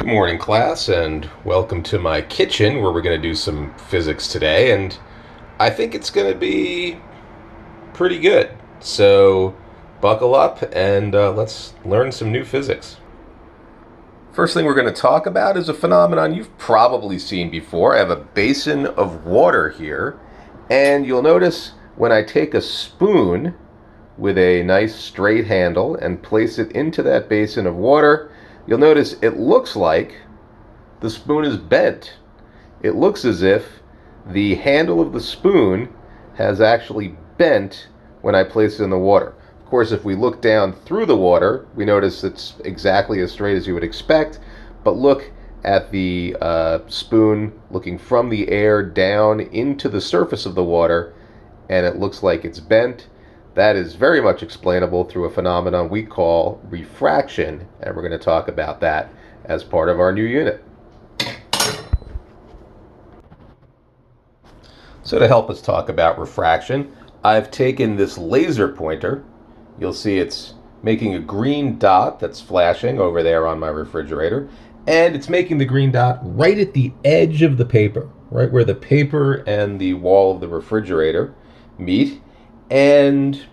Good morning, class, and welcome to my kitchen where we're going to do some physics today. And I think it's going to be pretty good. So buckle up and let's learn some new physics. First thing we're going to talk about is a phenomenon you've probably seen before. I have a basin of water here, and you'll notice when I take a spoon with a nice straight handle and place it into that basin of water, you'll notice it looks like the spoon is bent. It looks as if the handle of the spoon has actually bent when I place it in the water. Of course, if we look down through the water, we notice it's exactly as straight as you would expect, but look at the spoon looking from the air down into the surface of the water, and it looks like it's bent. That is very much explainable through a phenomenon we call refraction, and we're going to talk about that as part of our new unit. So to help us talk about refraction, I've taken this laser pointer. You'll see it's making a green dot that's flashing over there on my refrigerator, and it's making the green dot right at the edge of the paper, right where the paper and the wall of the refrigerator meet. And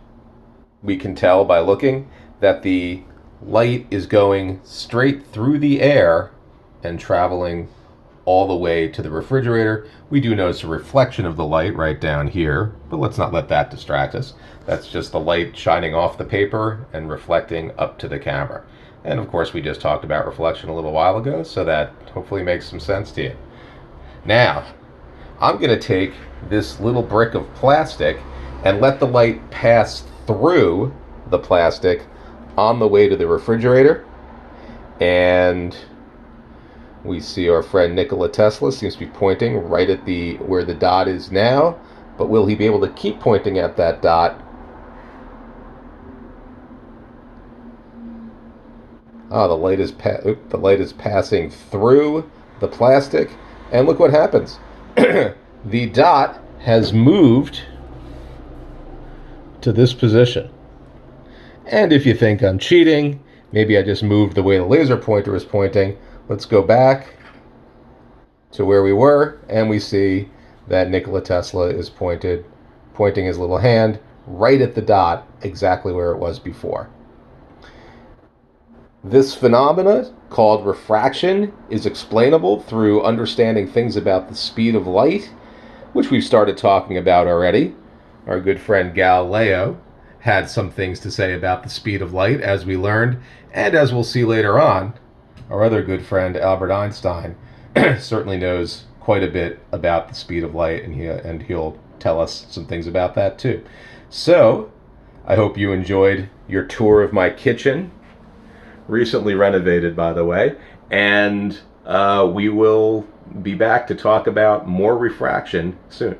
we can tell by looking that the light is going straight through the air and traveling all the way to the refrigerator. We do notice a reflection of the light right down here, but let's not let that distract us. That's just the light shining off the paper and reflecting up to the camera. And of course, we just talked about reflection a little while ago, so that hopefully makes some sense to you. Now, I'm going to take this little brick of plastic and let the light pass through the plastic on the way to the refrigerator. And we see our friend Nikola Tesla seems to be pointing right at where the dot is now, but will he be able to keep pointing at that dot? The light is passing through the plastic, and look what happens. The dot has moved to this position. And if you think I'm cheating, maybe I just moved the way the laser pointer is pointing. Let's go back to where we were, and we see that Nikola Tesla is pointing his little hand right at the dot, exactly where it was before. This phenomena, called refraction, is explainable through understanding things about the speed of light, which we've started talking about already. Our good friend Galileo had some things to say about the speed of light, as we learned, and as we'll see later on, our other good friend Albert Einstein certainly knows quite a bit about the speed of light, and he'll tell us some things about that too. So, I hope you enjoyed your tour of my kitchen, recently renovated, by the way, and we will be back to talk about more refraction soon.